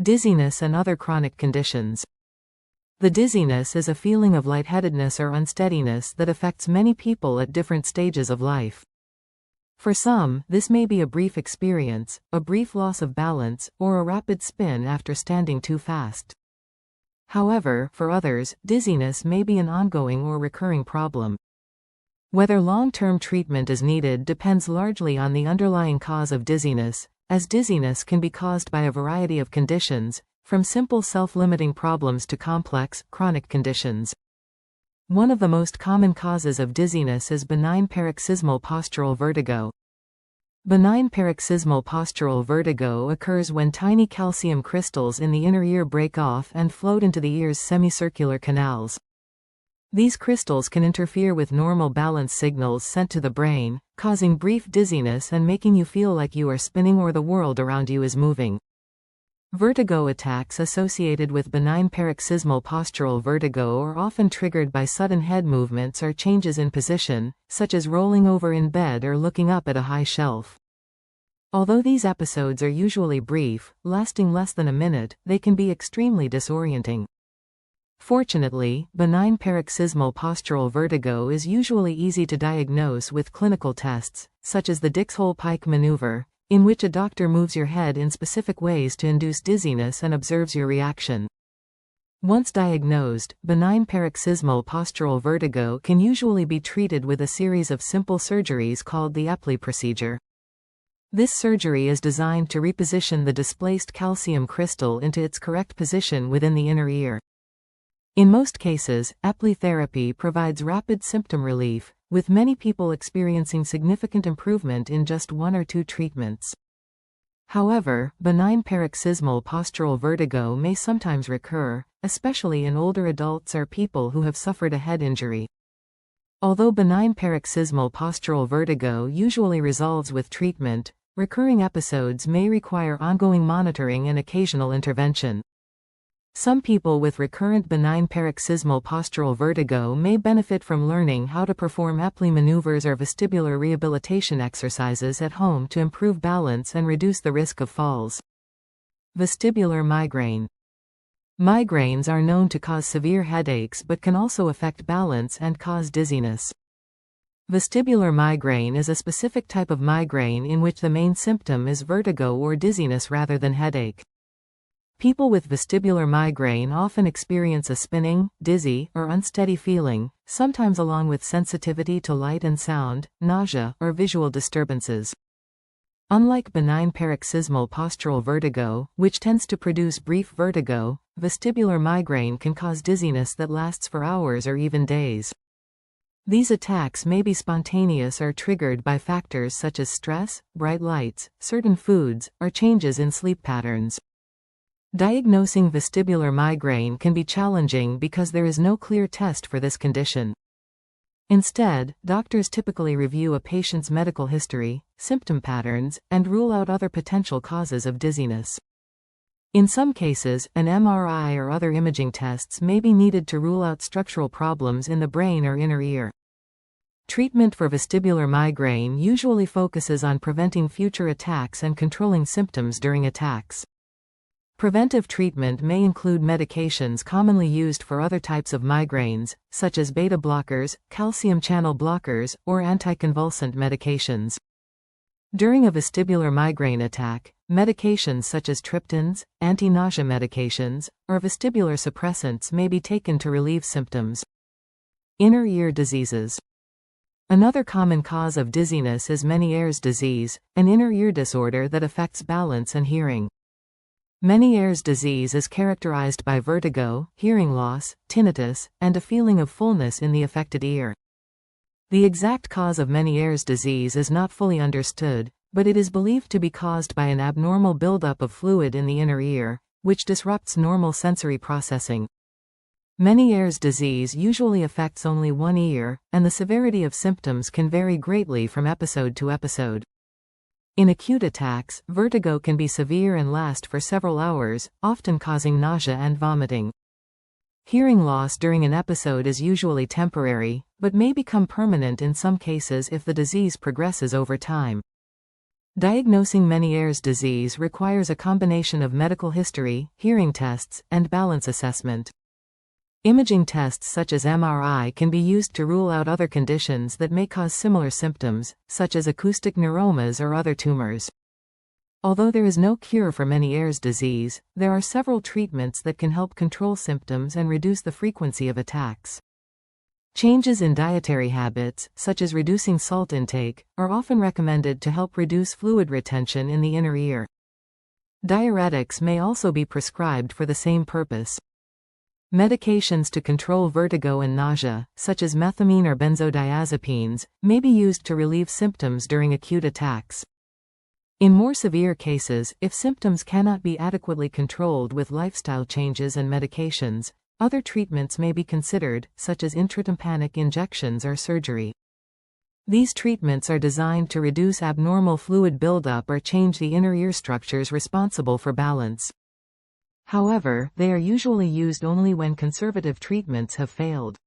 Dizziness and other chronic conditions. The dizziness is a feeling of lightheadedness or unsteadiness that affects many people at different stages of life. For some, this may be a brief experience, a brief loss of balance, or a rapid spin after standing too fast. However, for others, dizziness may be an ongoing or recurring problem. Whether long-term treatment is needed depends largely on the underlying cause of dizziness, as dizziness can be caused by a variety of conditions, from simple self-limiting problems to complex, chronic conditions. One of the most common causes of dizziness is benign paroxysmal postural vertigo. Benign paroxysmal postural vertigo occurs when tiny calcium crystals in the inner ear break off and float into the ear's semicircular canals. These crystals can interfere with normal balance signals sent to the brain, causing brief dizziness and making you feel like you are spinning or the world around you is moving. Vertigo attacks associated with benign paroxysmal postural vertigo are often triggered by sudden head movements or changes in position, such as rolling over in bed or looking up at a high shelf. Although these episodes are usually brief, lasting less than a minute, they can be extremely disorienting. Fortunately, benign paroxysmal postural vertigo is usually easy to diagnose with clinical tests, such as the Dix-Hole-Pike maneuver, in which a doctor moves your head in specific ways to induce dizziness and observes your reaction. Once diagnosed, benign paroxysmal postural vertigo can usually be treated with a series of simple surgeries called the Epley procedure. This surgery is designed to reposition the displaced calcium crystal into its correct position within the inner ear. In most cases, Epley therapy provides rapid symptom relief, with many people experiencing significant improvement in just 1 or 2 treatments. However, benign paroxysmal postural vertigo may sometimes recur, especially in older adults or people who have suffered a head injury. Although benign paroxysmal postural vertigo usually resolves with treatment, recurring episodes may require ongoing monitoring and occasional intervention. Some people with recurrent benign paroxysmal postural vertigo may benefit from learning how to perform Epley maneuvers or vestibular rehabilitation exercises at home to improve balance and reduce the risk of falls. Vestibular migraine. Migraines are known to cause severe headaches but can also affect balance and cause dizziness. Vestibular migraine is a specific type of migraine in which the main symptom is vertigo or dizziness rather than headache. People with vestibular migraine often experience a spinning, dizzy, or unsteady feeling, sometimes along with sensitivity to light and sound, nausea, or visual disturbances. Unlike benign paroxysmal postural vertigo, which tends to produce brief vertigo, vestibular migraine can cause dizziness that lasts for hours or even days. These attacks may be spontaneous or triggered by factors such as stress, bright lights, certain foods, or changes in sleep patterns. Diagnosing vestibular migraine can be challenging because there is no clear test for this condition. Instead, doctors typically review a patient's medical history, symptom patterns, and rule out other potential causes of dizziness. In some cases, an MRI or other imaging tests may be needed to rule out structural problems in the brain or inner ear. Treatment for vestibular migraine usually focuses on preventing future attacks and controlling symptoms during attacks. Preventive treatment may include medications commonly used for other types of migraines, such as beta blockers, calcium channel blockers, or anticonvulsant medications. During a vestibular migraine attack, medications such as triptans, anti-nausea medications, or vestibular suppressants may be taken to relieve symptoms. Inner ear diseases. Another common cause of dizziness is Meniere's disease, an inner ear disorder that affects balance and hearing. Meniere's disease is characterized by vertigo, hearing loss, tinnitus, and a feeling of fullness in the affected ear. The exact cause of Meniere's disease is not fully understood, but it is believed to be caused by an abnormal buildup of fluid in the inner ear, which disrupts normal sensory processing. Meniere's disease usually affects only one ear, and the severity of symptoms can vary greatly from episode to episode. In acute attacks, vertigo can be severe and last for several hours, often causing nausea and vomiting. Hearing loss during an episode is usually temporary, but may become permanent in some cases if the disease progresses over time. Diagnosing Meniere's disease requires a combination of medical history, hearing tests, and balance assessment. Imaging tests such as MRI can be used to rule out other conditions that may cause similar symptoms, such as acoustic neuromas or other tumors. Although there is no cure for Meniere's disease, there are several treatments that can help control symptoms and reduce the frequency of attacks. Changes in dietary habits, such as reducing salt intake, are often recommended to help reduce fluid retention in the inner ear. Diuretics may also be prescribed for the same purpose. Medications to control vertigo and nausea, such as methamine or benzodiazepines, may be used to relieve symptoms during acute attacks. In more severe cases, if symptoms cannot be adequately controlled with lifestyle changes and medications, other treatments may be considered, such as intratympanic injections or surgery. These treatments are designed to reduce abnormal fluid buildup or change the inner ear structures responsible for balance. However, they are usually used only when conservative treatments have failed.